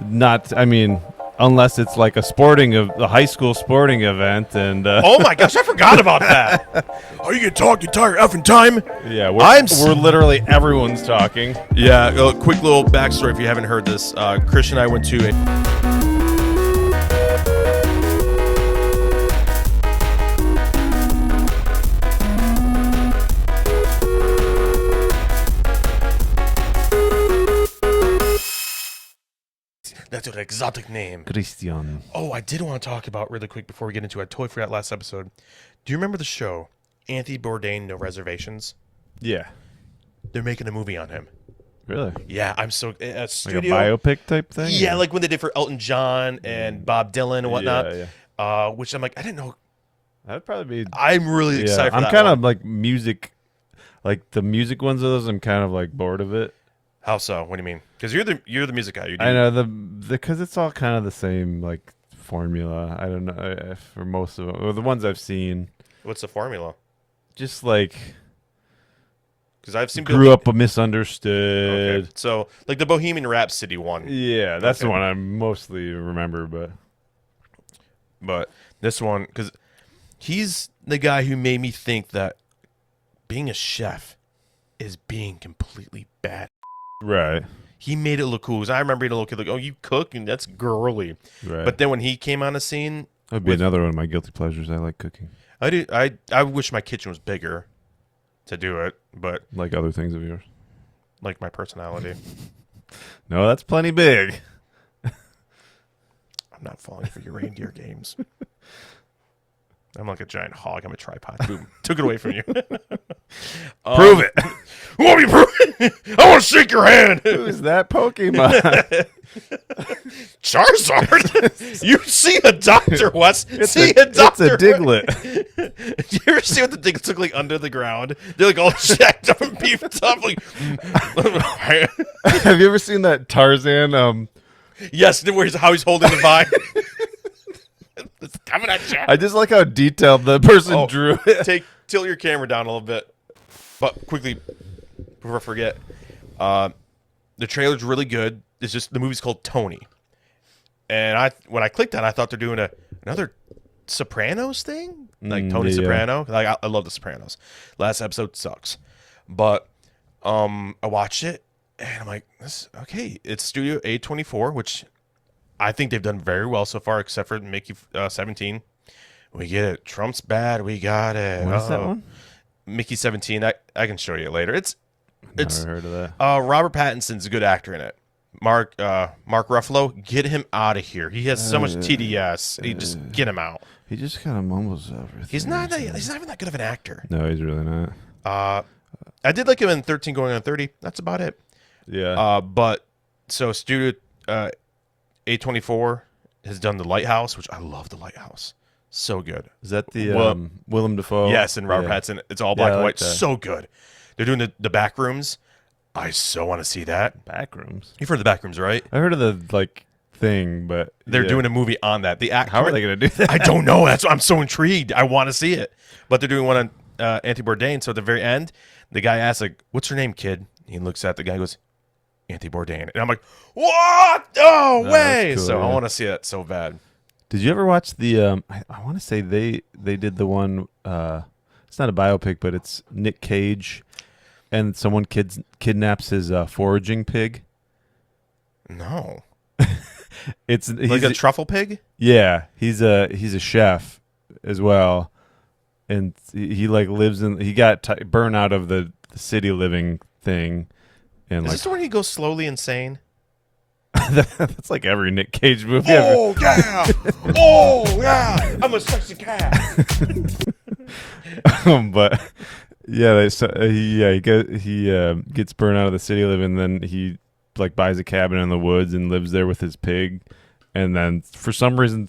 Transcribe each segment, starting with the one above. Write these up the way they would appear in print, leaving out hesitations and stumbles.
Not, I mean, unless it's like a high school sporting event, and Oh my gosh, I forgot about that. Are you gonna talk the entire effing time? yeah, we're literally everyone's talking. Yeah, a quick little backstory if you haven't heard this. Christian and I went to That's an exotic name. Christian. Oh, I did want to talk about really quick before we get into it. I totally forgot last episode. Do you remember the show, Anthony Bourdain, No Reservations? Yeah. They're making a movie on him. Really? Yeah, I'm so... Like studio, a biopic type thing? Yeah, like when they did for Elton John and Bob Dylan and whatnot. Yeah. Which I'm like, I didn't know. That'd probably be... I'm really excited for that. I'm kind of like music... Like the music ones of those, I'm kind of like bored of it. How so? What do you mean? Because you're the music guy. I know because it's all kind of the same like formula. I don't know for most of them, or the ones I've seen. What's the formula? Just like because I've seen grew up misunderstood. Okay. So like the Bohemian Rhapsody one. Yeah, that's the one I mostly remember. But this one because he's the guy who made me think that being a chef is being completely bad. Right. He made it look cool. Because I remember being a little kid like, oh, you cook? And that's girly. Right. But then when he came on the scene... That would be another one of my guilty pleasures. I like cooking. I wish my kitchen was bigger to do it, but... Like other things of yours? Like my personality. No, that's plenty big. I'm not falling for your reindeer games. I'm like a giant hog. I'm a tripod. Boom. Took it away from you. Prove it. Who want me to prove it? I want to shake your hand. Who's that Pokemon? Charizard? You see a doctor, Wes. It's a Diglett. You ever see what the Diglets look like under the ground? They're like all jacked up and beefed up. Like, have you ever seen that Tarzan? Yes, how he's holding the vine. It's coming at you. I just like how detailed the person drew it. Tilt your camera down a little bit. But quickly, before I forget, the trailer's really good. It's just the movie's called Tony, and when I clicked on it, I thought they're doing another Sopranos thing, like Tony Soprano. Like I love the Sopranos. Last episode sucks, but I watched it and I'm like, this okay. It's Studio A24, which I think they've done very well so far, except for Mickey 17. We get it. Trump's bad. We got it. What is that one? Mickey 17. I can show you later. It's Never heard of that. Robert Pattinson's a good actor in it. Mark Ruffalo, get him out of here. He has so much TDS. Just get him out. He just kind of mumbles everything. He's not even that good of an actor. No, he's really not. I did like him in 13 Going on 30. That's about it. Yeah. But so Studio A24 has done The Lighthouse, which I love. The Lighthouse. So good. Is that the Willem Dafoe? Yes, and Robert Pattinson. It's all black and white. That. So good. They're doing the back rooms. I so want to see that. Backrooms. You've heard of the back rooms, right? I heard of the thing, but they're doing a movie on that. How are they going to do that? I don't know. That's why I'm so intrigued. I want to see it. But they're doing one on Anthony Bourdain. So at the very end, the guy asks, like, "What's your name, kid?" He looks at the guy and goes, "Anthony Bourdain." And I'm like, "What? No way!" Cool, so I want to see that so bad. Did you ever watch the? I want to say they did the one. It's not a biopic, but it's Nick Cage, and someone kidnaps his foraging pig. No, he's like a truffle pig. Yeah, he's a chef as well, and he like lives in. He got burned out of the city living thing, and Is this the one he goes slowly insane? That's like every Nick Cage movie. Oh yeah, oh yeah, I'm a sexy cat. But yeah, he gets burned out of the city living, then he like buys a cabin in the woods and lives there with his pig, and then for some reason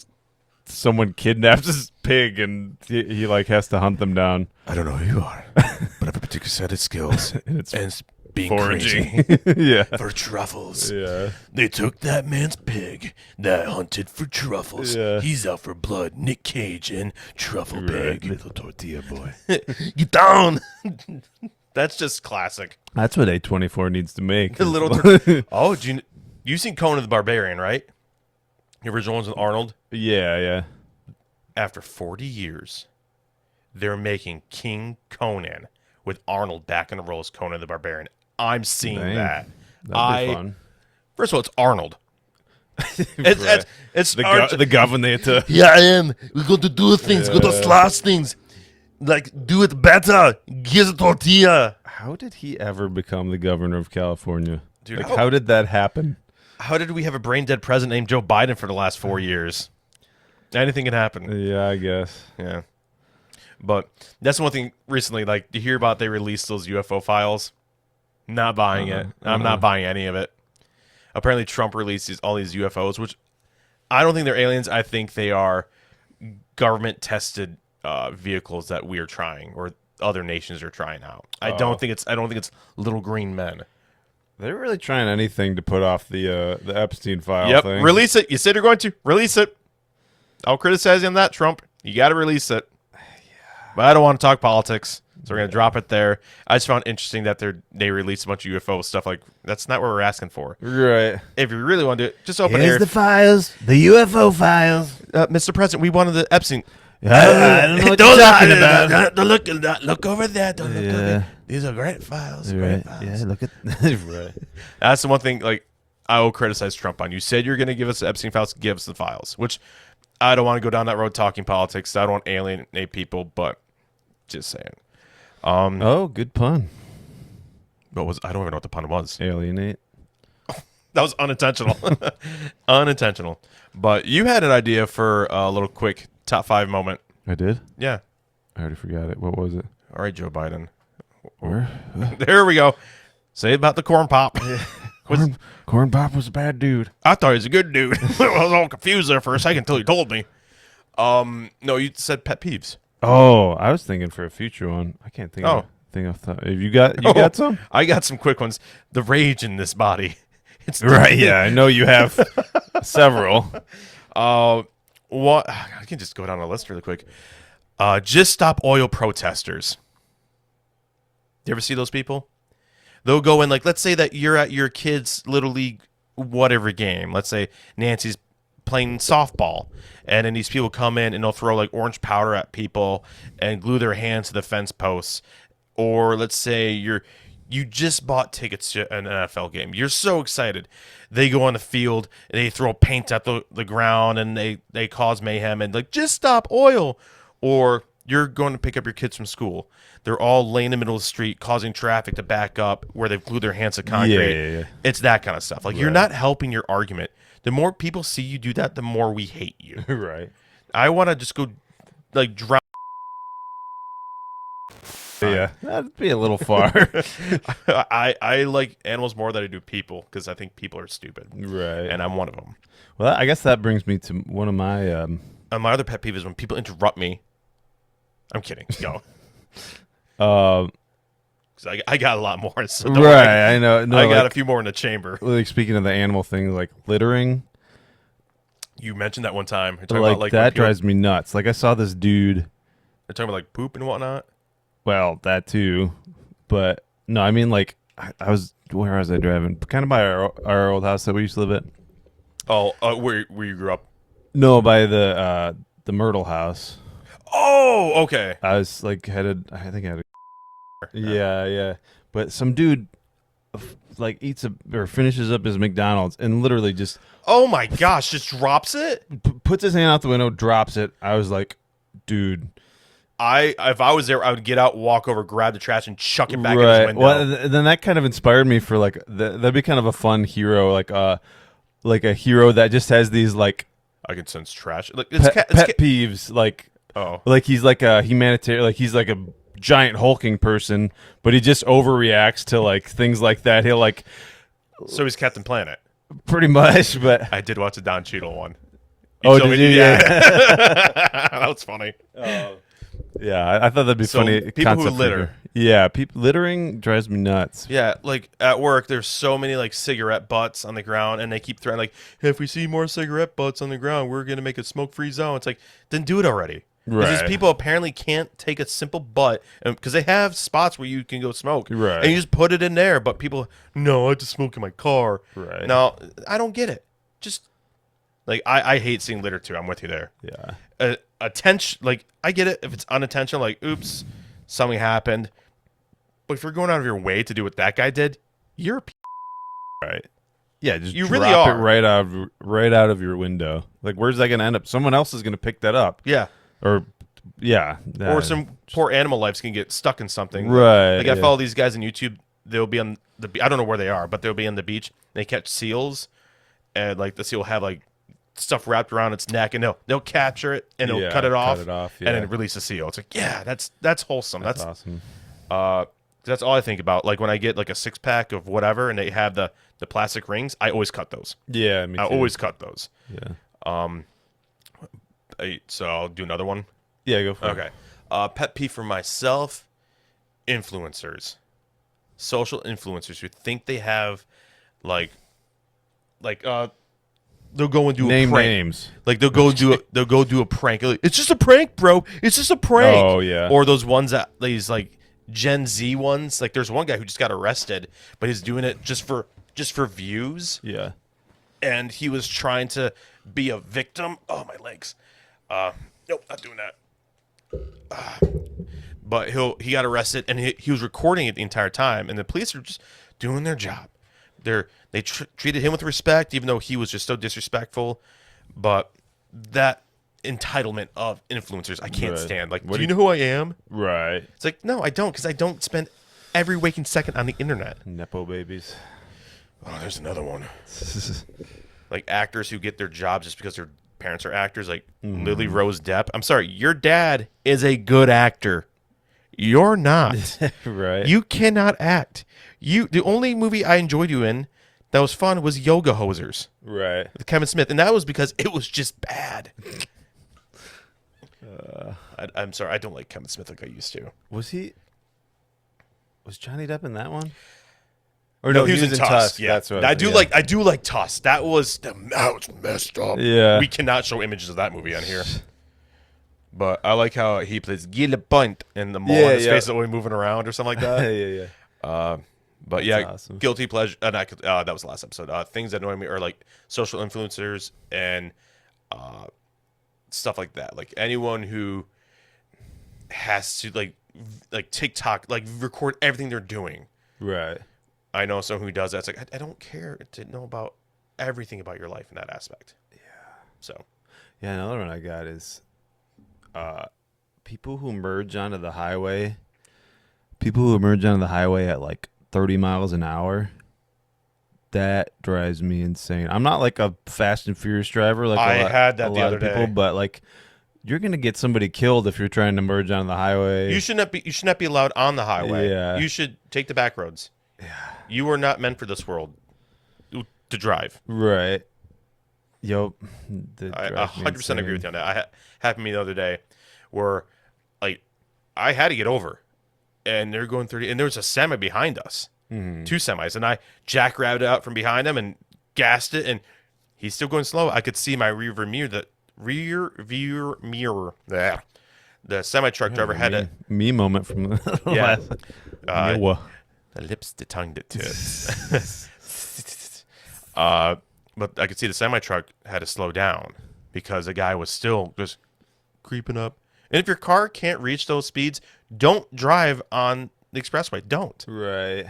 someone kidnaps his pig and he like has to hunt them down. I don't know who you are, but I have a particular set of skills, and it's being foraging. crazy. Yeah, for truffles. Yeah, they took that man's pig that hunted for truffles. Yeah. He's out for blood. Nick Cage and truffle pig. Little tortilla boy. Get down. That's just classic. That's what A24 needs to make. The little. Oh, do You've seen Conan the Barbarian, right? The original ones with Arnold. Yeah, yeah. After 40 years, they're making King Conan with Arnold back in the role as Conan the Barbarian. I'm seeing Dang. that. That'd be fun. First of all, it's Arnold. Right. It's The governor. Here I am. We're going to do things. We're going to slash things. Like, do it better. Give a tortilla. How did he ever become the governor of California? Dude, like, how did that happen? How did we have a brain dead president named Joe Biden for the last 4 years? Anything can happen. Yeah, I guess. Yeah. But that's one thing recently, like, you hear about they released those UFO files. Not buying it. I'm not buying any of it. Apparently Trump releases all these UFOs, which I don't think they're aliens. I think they are government-tested vehicles that we are trying, or other nations are trying out. I don't think it's little green men. They're really trying anything to put off the Epstein file Yep, thing. release it. You said you're going to release it. I'll criticize you on that, Trump. You got to release it. Yeah. But I don't want to talk politics, so we're gonna drop it there. I just found it interesting that they released a bunch of UFO stuff. Like, that's not what we're asking for. Right. If you really want to do it, just open Here's air. the files. The UFO files. Mr. President, we wanted the Epstein. I don't know what Don't you're look talking at about. that. Look over there. Don't look over there. These are great files. Great Right. files. Yeah, look at right. That's the one thing, like, I will criticize Trump on. You said you're going to give us the Epstein files, give us the files, which I don't want to go down that road talking politics. I don't want to alienate people, but just saying. Oh, good pun. What was, I don't even know what the pun was. Alienate. That was unintentional. Unintentional. But you had an idea for a little quick top 5 moment. I did? Yeah. I already forgot it. What was it? All right, Joe Biden. Where? There we go. Say about the corn pop. Corn Pop was a bad dude. I thought he was a good dude. I was all confused there for a second until you told me. No, you said pet peeves. Oh, I was thinking for a future one. I can't think of anything off the top. Have you got some? I got some quick ones. The rage in this body. It's Right, yeah. I know you have several. What? I can just go down the list really quick. Just stop oil protesters. You ever see those people? They'll go in, like, let's say that you're at your kid's Little League whatever game. Let's say Nancy's playing softball, and then these people come in and they'll throw, like, orange powder at people and glue their hands to the fence posts. Or let's say you just bought tickets to an NFL game. You're so excited. They go on the field and they throw paint at the ground and they cause mayhem and, like, just stop oil. Or you're going to pick up your kids from school. They're all laying in the middle of the street causing traffic to back up where they've glued their hands to concrete. Yeah. It's that kind of stuff. Like, you're not helping your argument. The more people see you do that, the more we hate you. Right. I want to just go, like, drown. Yeah. That'd be a little far. I like animals more than I do people because I think people are stupid. Right. And I'm one of them. Well, I guess that brings me to one of my And my other pet peeve is when people interrupt me. I'm kidding. Go. Because I got a lot more. So don't worry. right, I know. No, I got like, a few more in the chamber. like speaking of the animal thing, like littering, You mentioned that one time. You're talking like, about, like, that when people- drives me nuts. Like I saw this dude. You're talking about, like, poop and whatnot. Well, that too, but no, I mean, like I was, where was I driving? Kind of by our old house that we used to live at. Oh, where you grew up? No, by the Myrtle house. Oh, okay. I was like headed. I think I had. Yeah. But some dude like eats or finishes up his McDonald's and literally just Oh my gosh! Just drops it. puts his hand out the window, drops it. I was like, dude. If I was there, I would get out, walk over, grab the trash, and chuck it back in his Right. window. Well, then that kind of inspired me for like that'd be kind of a fun hero, like a hero that just has these like I can sense trash. Like, pet peeves, like he's like a humanitarian, like he's like a giant hulking person, but he just overreacts to like things like that. He'll like So he's Captain Planet. pretty much, but I did watch the Don Cheadle one. did you? Yeah. That was funny. Yeah, I thought that'd be So funny. people who concept litter. figure. Yeah, littering drives me nuts. Yeah, like at work, there's so many like cigarette butts on the ground, and they keep threatening, like, hey, if we see more cigarette butts on the ground, we're gonna make a smoke-free zone. It's like, then do it already. Because these Right. people apparently can't take a simple butt because they have spots where you can go smoke. Right. And you just put it in there. But people, no, I have to smoke in my car. Right. No, I don't get it. Just like I hate seeing litter too. I'm with you there. Yeah. Attention, like I get it if it's unintentional, like oops, something happened. But if you're going out of your way to do what that guy did, you're a Right. Yeah, just You drop really it are. right out of your window. Like, where's that going to end up? Someone else is going to pick that up. yeah. Or, yeah. Or some poor animal lives can get stuck in something. Right. Like I follow these guys on YouTube. They'll be on I don't know where they are, but they'll be on the beach. They catch seals, and like the seal will have like stuff wrapped around its neck, and they'll capture it and they'll Yeah, cut it off, yeah. and then release the seal. It's like that's wholesome. That's awesome. That's all I think about. Like when I get like a 6-pack of whatever, and they have the plastic rings, I always cut those. Yeah, me too. I always cut those. Yeah. So I'll do another one. Yeah, go for it. Okay. Pet peeve for myself: influencers, social influencers who think they have, like, they'll go and do Name a prank. names. Like they'll go do a prank. Like, it's just a prank, bro. It's just a prank. Oh, yeah. Or those ones that these like Gen Z ones. Like there's one guy who just got arrested, but he's doing it just for views. Yeah. And he was trying to be a victim. Oh, my legs. Nope, not doing that. But he got arrested, and he was recording it the entire time, and the police are just doing their job. They treated him with respect, even though he was just so disrespectful. But that entitlement of influencers, I can't Right. stand. Like, What do do you know who I am? Right. It's like, no, I don't, because I don't spend every waking second on the internet. Nepo babies. Oh, there's another one. Like actors who get their jobs just because their parents are actors, like Lily Rose Depp. I'm sorry, your dad is a good actor. You're not. Right. You cannot act. The only movie I enjoyed you in that was fun was Yoga Hosers Right. with Kevin Smith, and that was because it was just bad. I'm sorry, I don't like Kevin Smith like I used to. Was Johnny Depp in that one? Or No, he was in Tusk. Yeah, That's what I do like Tusk. That was messed up. Yeah. We cannot show images of that movie on here. But I like how he plays Gila Punt and the mole on his face is always moving around or something like that. yeah. But yeah, awesome. guilty pleasure. That was the last episode. Things that annoy me are like social influencers and stuff like that. Like anyone who has to like TikTok, like record everything they're doing. Right. I know someone who does that. It's like I don't care to know about everything about your life in that aspect. Yeah. So. Yeah, another one I got is people who merge onto the highway. People who merge onto the highway at like 30 miles an hour. That drives me insane. I'm not like a Fast and Furious driver. Like I had that a the lot other of people, day. but like you're gonna get somebody killed if you're trying to merge onto the highway. You should not be allowed on the highway. Yeah. You should take the back roads. Yeah. You are not meant for this world to drive. Right. Yo, I 100% agree with you on that. Happened to me the other day where like I had to get over and they're going 30 and there was a semi behind us. Two semis, and I jackrabbed out from behind him and gassed it, and he's still going slow. I could see my rear view mirror. The semi truck driver had a me moment from the Yeah. last. the lips, the tongue, the tits. But I could see the semi truck had to slow down because the guy was still just creeping up. And if your car can't reach those speeds, don't drive on the expressway. Don't. Right.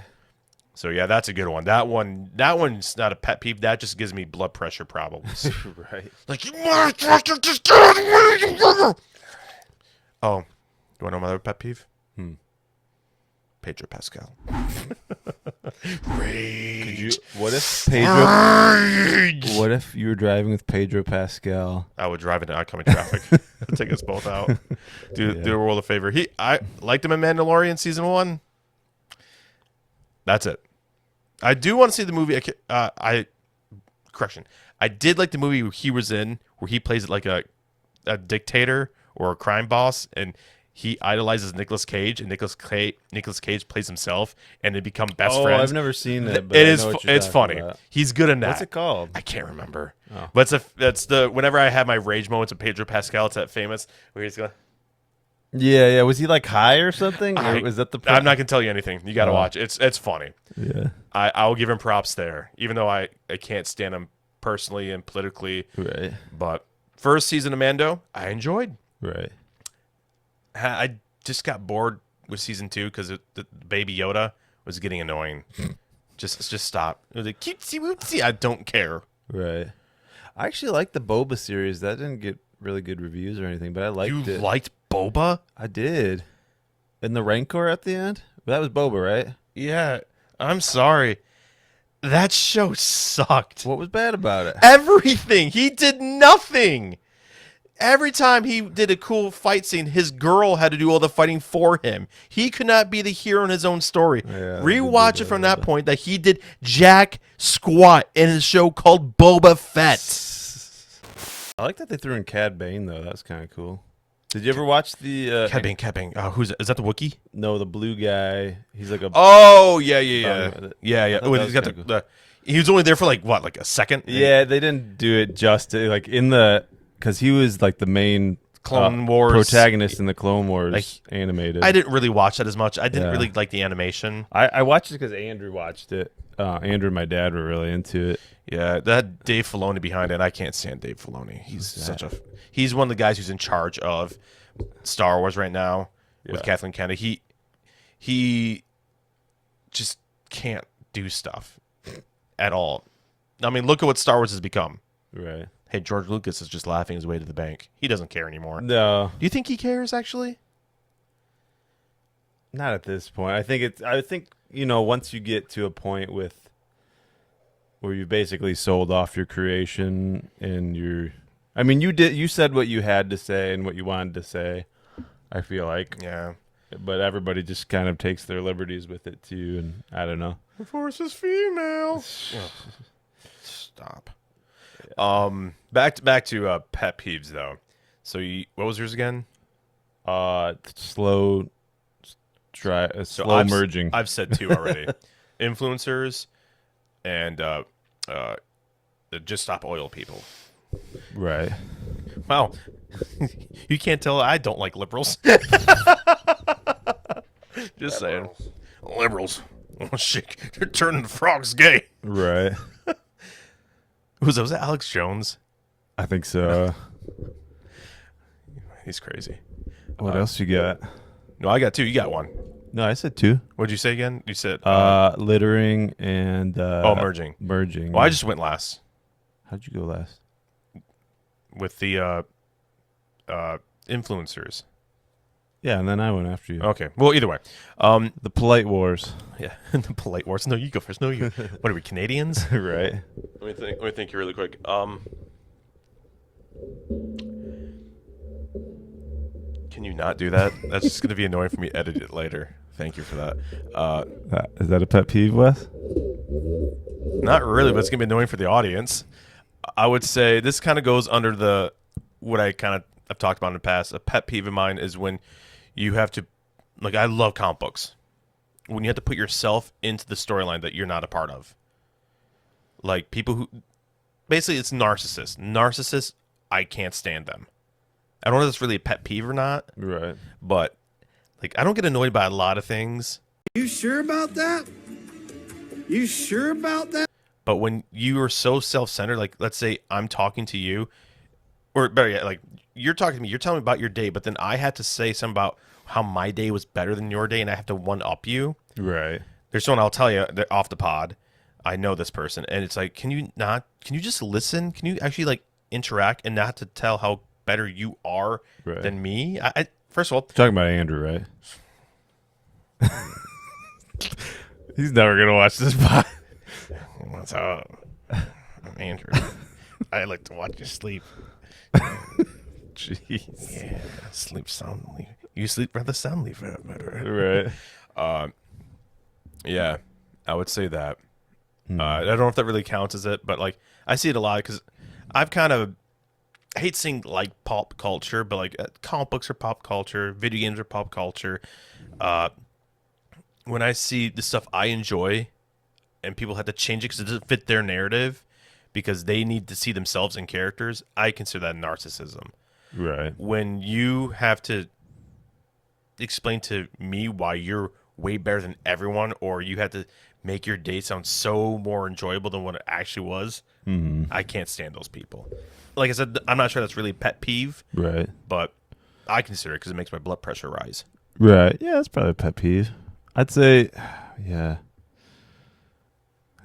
So yeah, that's a good one. That one's not a pet peeve. That just gives me blood pressure problems. Right. Like you motherfucker, just get out of the way. Oh, you want to know my other pet peeve? Pedro Pascal. Rage. What if Pedro? Rage. What if you were driving with Pedro Pascal? I would drive into oncoming traffic. Take us both out. Do the world a favor. I liked him in Mandalorian season 1. That's it. I do want to see the movie. Correction. I did like the movie he was in, where he plays like a dictator or a crime boss, and he idolizes Nicolas Cage, and Nicolas Cage plays himself, and they become best Oh, friends. I've never seen it, but It I is know what you're it's talking funny. about. He's good in that. What's it called? I can't remember. Oh. But that's the whenever I have my rage moments of Pedro Pascal, it's that famous where he's going. Yeah. Was he like high or something? Or was that the? I'm not gonna tell you anything. You got to watch it. It's funny. Yeah. I'll give him props there, even though I can't stand him personally and politically. Right. But first season of Mando, I enjoyed. Right. I just got bored with season 2 because the Baby Yoda was getting annoying. just stop. It was like cutesy wootsy. I don't care. Right. I actually liked the Boba series. That didn't get really good reviews or anything, but I liked You it. liked Boba? I did. And the Rancor at the end? That was Boba, right? Yeah. I'm sorry. That show sucked. What was bad about it? Everything. He did nothing. Every time he did a cool fight scene, his girl had to do all the fighting for him. He could not be the hero in his own story. Yeah, Rewatch it from that point that he did jack squat in his show called Boba Fett. I like that they threw in Cad Bane, though. That's kind of cool. Did you ever watch the... Cad Bane. Is that the Wookiee? No, the blue guy. He's like a... Oh, yeah. Yeah, Well, that he's got was kinda the he was only there for like a second. Yeah, they didn't do it justice. Like in the... Because he was like the main... Clone Wars protagonist in the Clone Wars Like, animated. I didn't really watch that as much. I didn't Yeah. really like the animation. I watched it because Andrew watched it. Andrew and my dad were really into it. Yeah, that Dave Filoni behind it. I can't stand Dave Filoni. He's one of the guys who's in charge of Star Wars right now with Yeah. Kathleen Kennedy. He just can't do stuff at all. I mean, look at what Star Wars has become. Right. Hey, George Lucas is just laughing his way to the bank. He doesn't care anymore. No, Do you think he cares, actually? not at this point. I think once you get to a point with where you basically sold off your creation and you said what you had to say and what you wanted to say, I feel like. Yeah. But everybody just kind of takes their liberties with it too, and I don't know. The Force is female. Stop. Back to pet peeves though. So what was yours again? Slow merging. I've said 2 already. Influencers and just stop oil people. Right. Wow. You can't tell I don't like liberals. Just saying. Liberals. Oh shit. They're turning the frogs gay. Right. Was that Alex Jones? I think so. He's crazy. What else you got? No, I got 2. You got 1. No, I said 2. What'd you say again? You said Littering and merging. Merging. Well, I just went last How'd you go last? with the influencers. Yeah, and then I went after you. Okay. Well, either way. The polite wars. Yeah. The polite wars. No, you go first. No, you. What are we, Canadians? Right. Let me think here really quick. Can you not do that? That's just going to be annoying for me to edit it later. Thank you for that. Is that a pet peeve, Wes? Not really, but it's going to be annoying for the audience. I would say this kind of goes under what I kind of I've talked about in the past. A pet peeve of mine is when you have to, like, I love comic books. When you have to put yourself into the storyline that you're not a part of. Like, people who, basically it's narcissists. Narcissists, I can't stand them. I don't know if it's really a pet peeve or not. Right. But, like, I don't get annoyed by a lot of things. You sure about that? You sure about that? But when you are so self-centered, like, let's say I'm talking to you, or better yet, like, you're talking to me, you're telling me about your day, but then I had to say something about how my day was better than your day, and I have to one-up you. Right. There's someone I'll tell you, they're off the pod. I know this person, and it's like, can you just listen? Can you actually, like, interact and not to tell how better you are than me? I first of all, talking about Andrew, right? He's never gonna watch this pod. What's up? I'm Andrew. I like to watch you sleep. Jeez. Yeah, sleep soundly. You sleep rather soundly for that matter. Right. Yeah, I would say that. I don't know if that really counts as it, but like I see it a lot because I've kind of I hate saying like pop culture, but like comic books are pop culture, video games are pop culture. When I see the stuff I enjoy, and people have to change it because it doesn't fit their narrative, because they need to see themselves in characters, I consider that narcissism. Right. When you have to explain to me why you're way better than everyone, or you have to make your day sound so more enjoyable than what it actually was, I can't stand those people. Like I said, I'm not sure that's really a pet peeve, Right. but I consider it because it makes my blood pressure rise. Right. Yeah, that's probably a pet peeve. I'd say, yeah.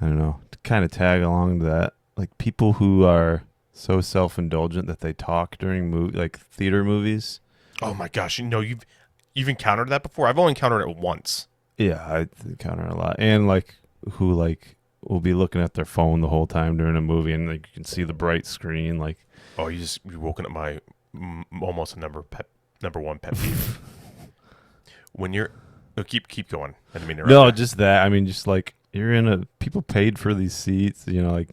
I don't know. To kind of tag along to that, like people who are so self-indulgent that they talk during like theater movies. Oh my gosh, you've encountered that before? I've only encountered it once. Yeah, I encounter a lot, and like who like will be looking at their phone the whole time during a movie, and like you can see the bright screen. Like, Oh, you woken up my almost a number one pet peeve. When you're keep going. I didn't mean to interrupt no, you. just that. I mean, just like you're in a people paid for these seats. You know, like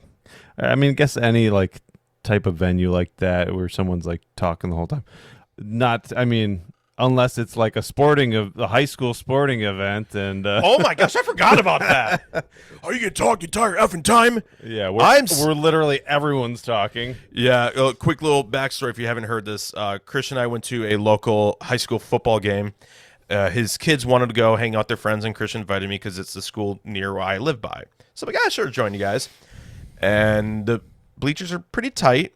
I mean, I guess any like type of venue like that where someone's like talking the whole time. Not, I mean, unless it's like a high school sporting event, and Oh my gosh, I forgot about that. Are you gonna talk the entire effing time? yeah, we're literally everyone's talking. Yeah, a quick little backstory if you haven't heard this. Chris and I went to a local high school football game. His kids wanted to go hang out with their friends, and Chris invited me because it's the school near where I live by. So I'm like, sure, join you guys. And the bleachers are pretty tight.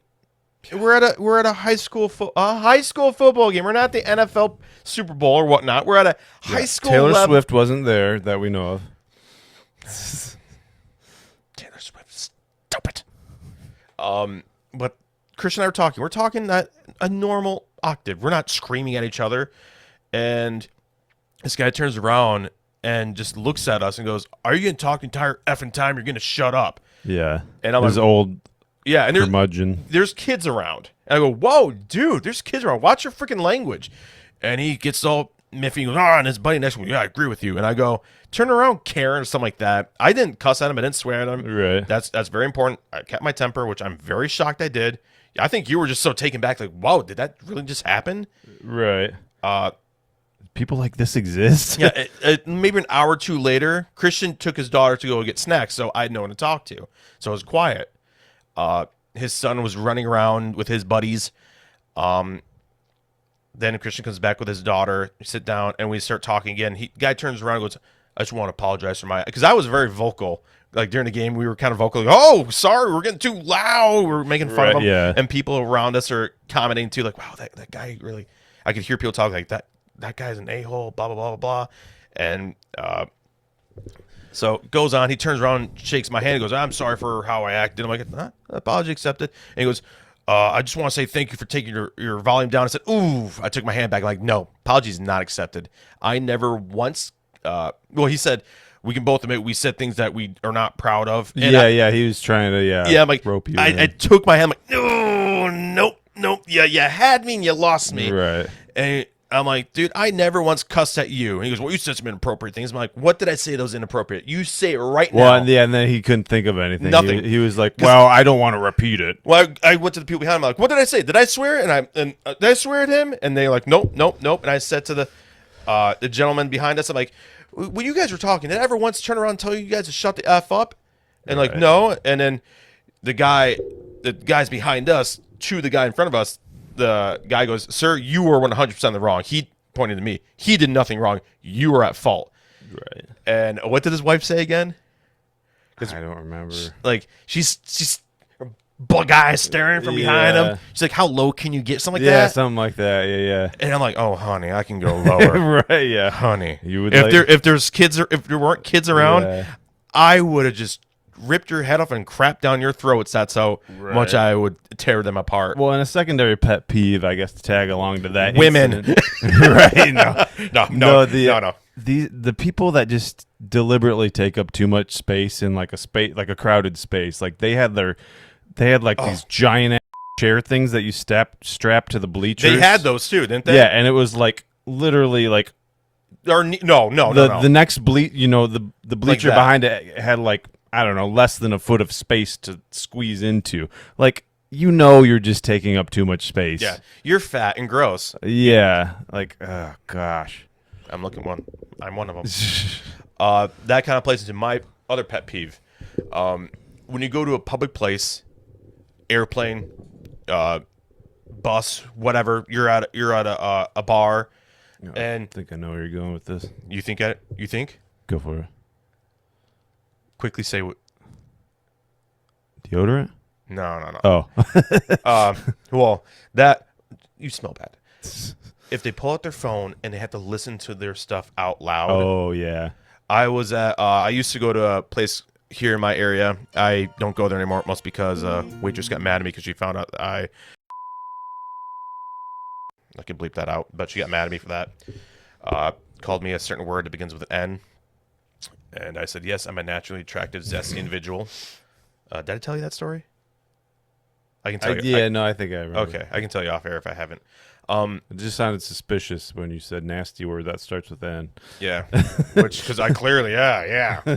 We're at a high school football game. We're not at the NFL Super Bowl or whatnot. We're at a high school Taylor level. Swift wasn't there that we know of. Taylor Swift, stop it. But Chris and I were talking. We're talking at a normal octave. We're not screaming at each other. And this guy turns around and just looks at us and goes, "Are you going to talk the entire effing time? You're going to shut up." Yeah, And I'm his like, old yeah, and curmudgeon. there's kids around. And I go, "Whoa, dude, there's kids around. Watch your freaking language." And he gets all miffy. He goes, and his buddy next to me, "Yeah, I agree with you." And I go, "Turn around, Karen," or something like that. I didn't cuss at him. I didn't swear at him. Right. That's very important. I kept my temper, which I'm very shocked I did. I think you were just so taken back, like, "Whoa, did that really just happen?" Right. People like this exist. Yeah, maybe an hour or two later, Christian took his daughter to go get snacks, so I had no one to talk to. So it was quiet. His son was running around with his buddies. Then Christian comes back with his daughter. We sit down, and we start talking again. Guy turns around and goes, "I just want to apologize for because I was very vocal. Like during the game, we were kind of vocal. Like, "Oh, sorry, we're getting too loud. We're making fun of him." Yeah. And people around us are commenting too, like, "Wow, that guy really." I could hear people talk like that. That guy's an a-hole, blah, blah, blah, blah, blah. And so it goes on. He turns around, shakes my hand, and goes, "I'm sorry for how I acted." I'm like, apology accepted. And he goes, "I just want to say thank you for taking your volume down." I said, "Ooh." I took my hand back. I'm like, "No, apologies not accepted." I never once, he said, we can both admit we said things that we are not proud of. And yeah, he was trying to, I'm like, rope you I in. took my hand, I'm like, nope. Yeah, you had me and you lost me. Right. And I'm like, "Dude, I never once cussed at you." And he goes, "Well, you said some inappropriate things." I'm like, "What did I say that was inappropriate? You say it right now." Well, and then he couldn't think of anything. Nothing. He was like, "Well, I don't want to repeat it." Well, I went to the people behind him. I'm like, "What did I say? Did I swear?" And did I swear at him? And they're like, "Nope." And I said to the gentleman behind us, I'm like, "When you guys were talking, did I ever once turn around and tell you guys to shut the F up?" And like, Right. "No." And then the guys behind us to the guy in front of us, the guy goes, "Sir, you were 100% the wrong." He pointed to me. He did nothing wrong. You were at fault. Right. And what did his wife say again? I don't remember. Like she's guy staring from behind Yeah. him. She's like, "How low can you get?" Something like Yeah, that. something like that. Yeah, And I'm like, "Oh, honey, I can go lower." right. Yeah. Honey, You would if like- if there weren't kids around, Yeah. I would have just ripped your head off and crapped down your throats. That's how much I would tear them apart. Well, and a secondary pet peeve, I guess, to tag along to that. Women. incident- right? No. No. The people that just deliberately take up too much space in like a crowded space. Like they had these giant ass chair things that you strap to the bleachers. They had those too, didn't they? Yeah, and it was like literally like Or no. the next the bleacher that. behind it had like, I don't know, less than a foot of space to squeeze into. Like, you know you're just taking up too much space. Yeah, you're fat and gross. Yeah. Like, oh gosh. I'm looking one. I'm one of them. That kind of plays into my other pet peeve. When you go to a public place, airplane, bus, whatever, you're at a bar, and I think I know where you're going with this. you think at it. You think? Go for it. Quickly say what? Deodorant? No. Oh. Well, that you smell bad. If they pull out their phone and they have to listen to their stuff out loud. Oh, yeah. I was at. I used to go to a place here in my area. I don't go there anymore, mostly because waitress got mad at me because she found out that I can bleep that out, but she got mad at me for that. Called me a certain word that begins with an N, and I said yes. I'm a naturally attractive, zesty individual. Did I tell you that story? I can tell you. Yeah, no, I think I remember. Okay, I can tell you off air if I haven't. It just sounded suspicious when you said nasty word that starts with N. Yeah, because I clearly, yeah.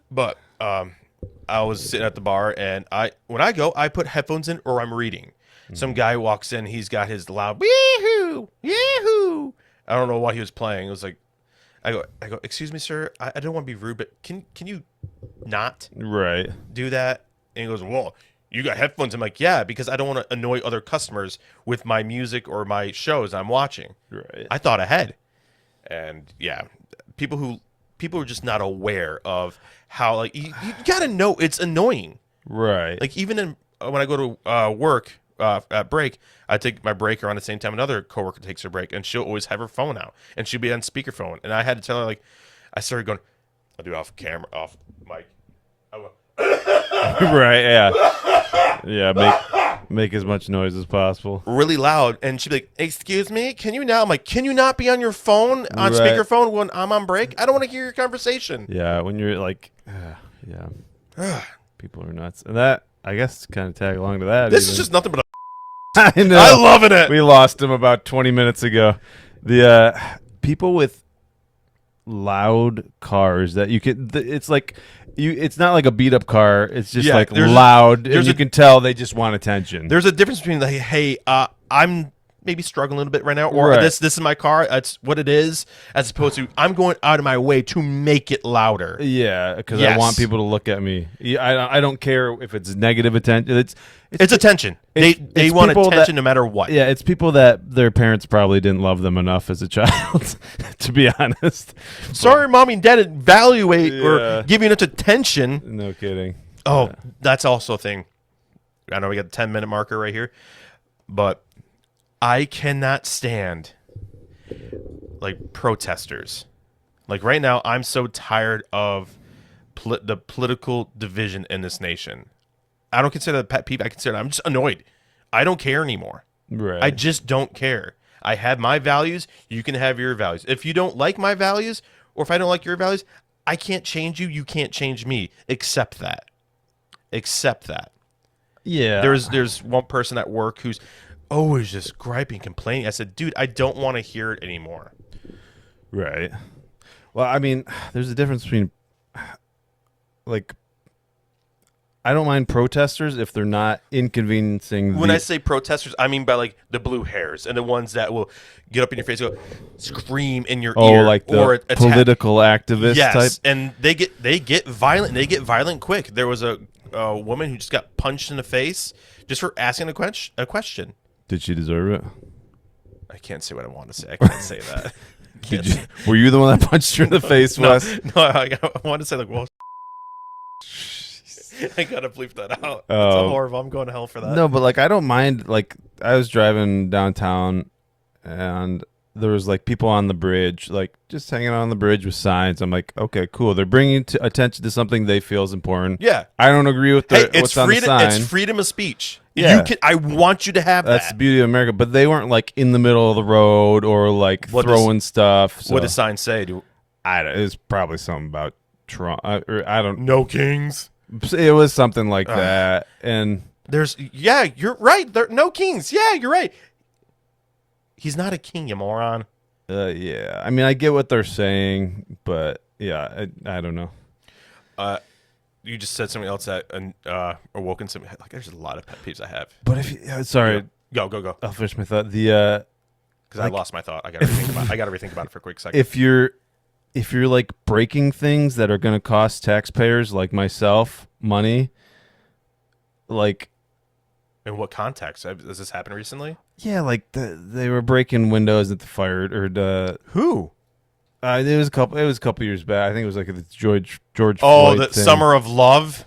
But I was sitting at the bar, and when I go, I put headphones in or I'm reading. Some guy walks in, he's got his loud yahoo, yahoo. I don't know what he was playing. It was like, I go, excuse me, sir, I don't want to be rude, but can you not Right. do that? And he goes, well, you got headphones. I'm like, yeah, because I don't want to annoy other customers with my music or my shows I'm watching. Right. I thought ahead. And yeah, people are just not aware of how, like, you got to know it's annoying. Right. Like, even when I go to work at break, I take my break around the same time another coworker takes her break, and she'll always have her phone out, and she'll be on speakerphone. And I had to tell her, like, I started going, I'll do it off camera, off mic. I go, Right, yeah. Yeah, make as much noise as possible. really loud, and she'd be like, excuse me, can you not? I'm like, can you not be on your phone, on Right. speakerphone when I'm on break? I don't want to hear your conversation. Yeah, when you're like, yeah. People are nuts. And that, I guess, kind of tag along to that. This even. is just nothing but I know. I'm loving it. We lost him about 20 minutes ago. The people with loud cars that you can, it's like, it's not like a beat up car. It's just like loud, and you can tell they just want attention. There's a difference between like, hey, I'm maybe struggling a little bit right now, or Right. this is my car. That's what it is, as opposed to I'm going out of my way to make it louder. Yeah, because Yes. I want people to look at me. I don't care if it's negative attention. It's attention. They it's want people attention that- no matter what. Yeah, it's people that their parents probably didn't love them enough as a child, to be honest. Sorry, mommy and dad didn't evaluate Yeah. or give you enough attention. No kidding. Oh, that's also a thing. I know we got the 10-minute marker right here, but I cannot stand like protesters. Like right now, I'm so tired of the political division in this nation. I don't consider that a pet peeve. I consider I'm just annoyed. I don't care anymore. Right. I just don't care. I have my values. You can have your values. If you don't like my values, or if I don't like your values, I can't change you. You can't change me. Accept that. Accept that. Yeah. There's one person at work who's always just griping, complaining. I said, dude, I don't want to hear it anymore. Right. Well, I mean, there's a difference between, like, I don't mind protesters if they're not inconveniencing. When I say protesters, I mean by like the blue hairs and the ones that will get up in your face, and go scream in your ear, like the or attack. political activist Yes, type. and they get violent. They get violent quick. There was a woman who just got punched in the face just for asking a question. Did she deserve it? I can't say what I want to say. I can't say that. Were you the one that punched her in the face, No, Wes? no, I want to say like, well, I gotta bleep that out. It's Oh. horrible. I'm going to hell for that. No, but like I don't mind. Like I was driving downtown, and there was like people on the bridge, like just hanging out on the bridge with signs. I'm like, okay, cool. They're bringing attention to something they feel is important. Yeah. I don't agree with Hey, what's on the freedom. sign. It's freedom of speech. Yeah. You can. I want you to have That's the that. beauty of America. But they weren't like in the middle of the road or like What throwing stuff. So What does sign say? it's probably something about Trump. I don't. No kings. It was something like that, and You're right. There no kings. Yeah, you're right. He's not a king, you moron. yeah. I mean, I get what they're saying, but yeah, I don't know. you just said something else that awoken some. Like, there's a lot of pet peeves I have. But if you, sorry, Go. I'll finish my thought. Because I lost my thought. I got to rethink about it for a quick second. If you're like breaking things that are going to cost taxpayers like myself money, like. In what context? Has this happened recently? Yeah, like they were breaking windows at the fire or Who? It was a couple years back. I think it was like the George Oh, Floyd the thing. Summer of Love.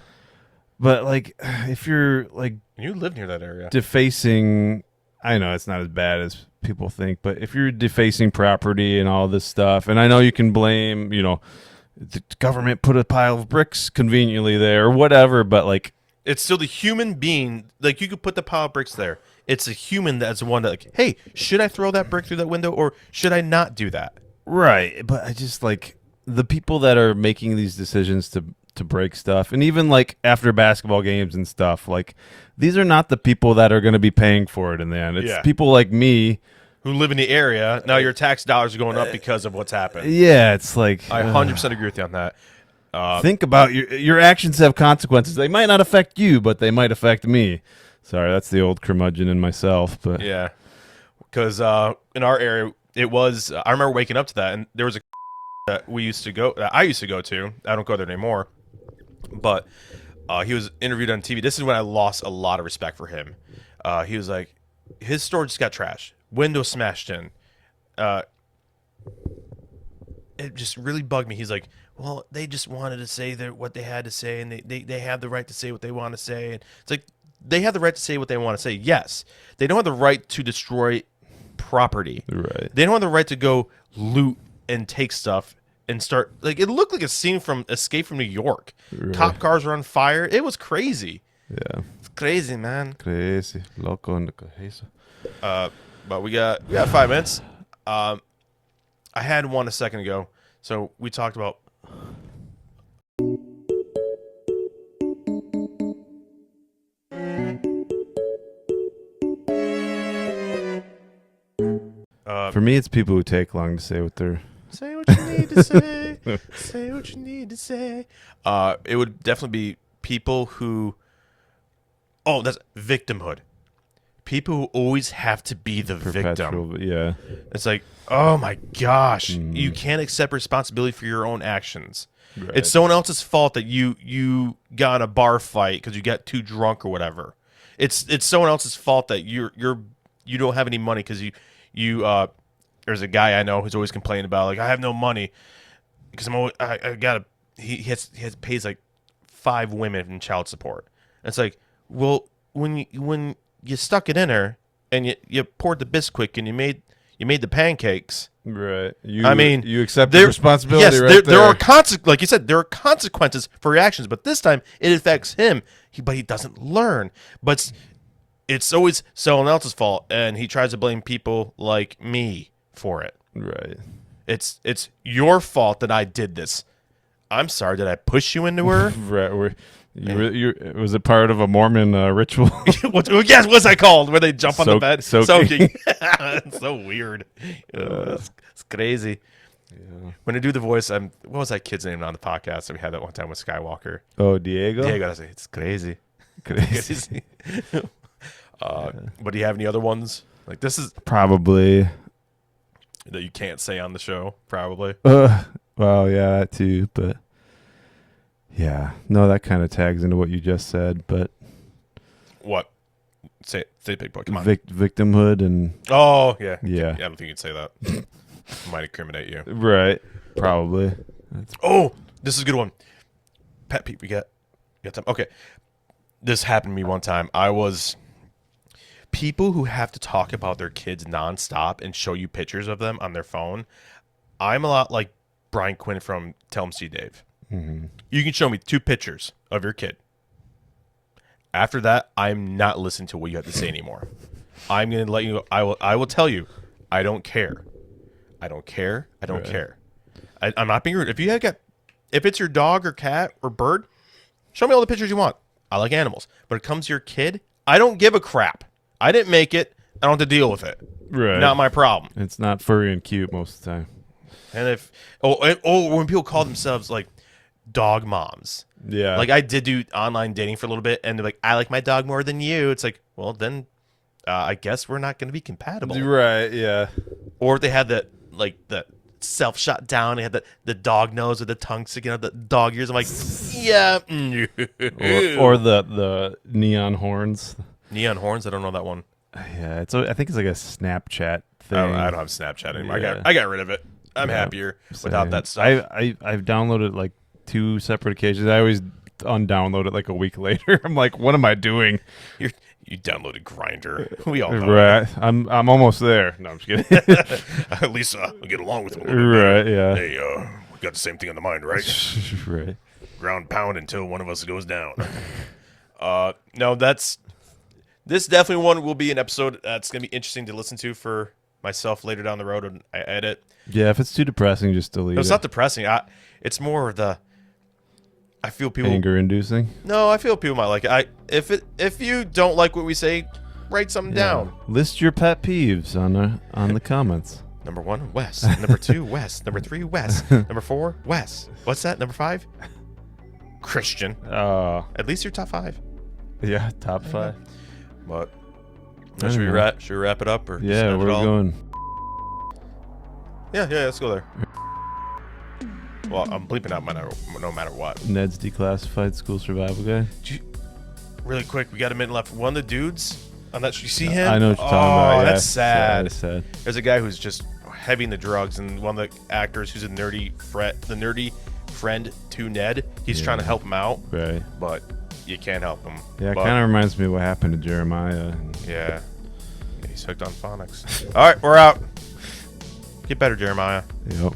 But like, if you're like You live near that area. defacing, I know it's not as bad as people think, but if you're defacing property and all this stuff, and I know you can blame, the government put a pile of bricks conveniently there or whatever, but like. It's still the human being. Like, you could put the pile of bricks there. It's a human that's the one that, like, hey, should I throw that brick through that window or should I not do that? Right, but I just like the people that are making these decisions to break stuff, and even like after basketball games and stuff, like these are not the people that are going to be paying for it in the end. It's people like me who live in the area. Now your tax dollars are going up because of what's happened. Yeah, it's like I 100% agree with you on that. Think about your actions have consequences. They might not affect you, but they might affect me. Sorry, that's the old curmudgeon in myself. But yeah, because in our area, it was. I remember waking up to that, and there was a that I used to go to. I don't go there anymore. But he was interviewed on TV. This is when I lost a lot of respect for him. He was like, his store just got trashed, window smashed in. It just really bugged me. He's like, well, they just wanted to say what they had to say, and they have the right to say what they want to say. And it's like, they have the right to say what they want to say. Yes. They don't have the right to destroy property. Right. They don't have the right to go loot and take stuff and start. Like, it looked like a scene from Escape from New York. Right. Cop cars were on fire. It was crazy. Yeah. It's crazy, man. Crazy. Loco and crazy. But we got 5 minutes. I had one a second ago. So we talked about. For me, it's people who take long to say what they're. Say what you need to say. Say what you need to say. It would definitely be people who. Oh, that's victimhood. People who always have to be the victim. Yeah. It's like, oh my gosh, you can't accept responsibility for your own actions. Right. It's someone else's fault that you got in a bar fight because you got too drunk or whatever. It's someone else's fault that you don't have any money because you there's a guy I know who's always complaining about, like, I have no money because I gotta he pays like 5 women in child support. And it's like, well, when you stuck it in her and you poured the Bisquick and you made the pancakes. Right. You accept the responsibility. Yes, right there are like you said, there are consequences for reactions, but this time it affects him. But he doesn't learn. But it's always someone else's fault, and he tries to blame people like me for it. Right. It's your fault that I did this. I'm sorry. Did I push you into her? Right. Was it part of a Mormon ritual? Yes, what's that called? Where they jump on the bed? Soaking. It's so weird. It's crazy. Yeah. When I do the voice, what was that kid's name on the podcast that we had that one time with Skywalker? Oh, Diego? Diego, I say, it's crazy. Crazy. But do you have any other ones? Like, this is probably that you can't say on the show, probably. Well, yeah, that too, but yeah. No, that kind of tags into what you just said, but what? Say big boy. Come on. Victimhood and oh, yeah. Yeah. I don't think you'd say that. Might incriminate you. Right. Probably. Oh, this is a good one. Pet peeve. We got time. Okay. This happened to me one time. People who have to talk about their kids nonstop and show you pictures of them on their phone. I'm a lot like Brian Quinn from Tell 'em Steve Dave. Mm-hmm. You can show me 2 pictures of your kid. After that, I'm not listening to what you have to say anymore. I'm going to let you know. I will tell you, I don't care. I don't care. I don't care. I'm not being rude. If it's your dog or cat or bird, show me all the pictures you want. I like animals. But it comes to your kid, I don't give a crap. I didn't make it. I don't have to deal with it. Right. Not my problem. It's not furry and cute most of the time. And when people call themselves like dog moms. Yeah. Like I did do online dating for a little bit, and they're like, I like my dog more than you. It's like, well, then I guess we're not going to be compatible. Right. Yeah. Or if they had the self shot down, they had the dog nose with the tongue sticking out the dog ears. I'm like, yeah. Or the neon horns. Neon horns. I don't know that one. Yeah. I think it's like a Snapchat thing. I don't have Snapchat anymore. Yeah. I got rid of it. I'm Yeah, happier same. without that stuff. I've downloaded like 2 separate occasions. I always undownload it like a week later. I'm like, what am I doing? You downloaded Grinder. We all know. That. Right. I'm almost there. No, I'm just kidding. At least we get along with him. Right. Yeah. Hey, we got the same thing on the mind, right? Right. Ground pound until one of us goes down. No, this definitely one will be an episode that's gonna be interesting to listen to for myself later down the road when I edit. Yeah. If it's too depressing, just delete No, it's it. not depressing. It's more I feel people Anger inducing. No, I feel people might like it. If you don't like what we say, write something down. List your pet peeves on the comments. Number 1, Wes. Number 2, Wes. Number 3, Wes. Number 4, Wes. What's that? Number 5, Christian. At least your top 5. Yeah. Top 5. But I should we don't know. wrap it up or just Yeah. end We're it all? going. Yeah. Let's go there. Well, I'm bleeping out no matter what. Ned's Declassified School Survival Guide. Really quick, we got a minute left. One of the dudes on that, you see him? I know what you're talking about. Oh, Yeah, that's sad. That's sad. There's a guy who's just heavy in the drugs, and one of the actors who's the nerdy friend to Ned, he's trying to help him out, Right. but you can't help him. Yeah. It But, kind of reminds me of what happened to Jeremiah. yeah, he's hooked on phonics. All right, we're out. Get better, Jeremiah. Yep.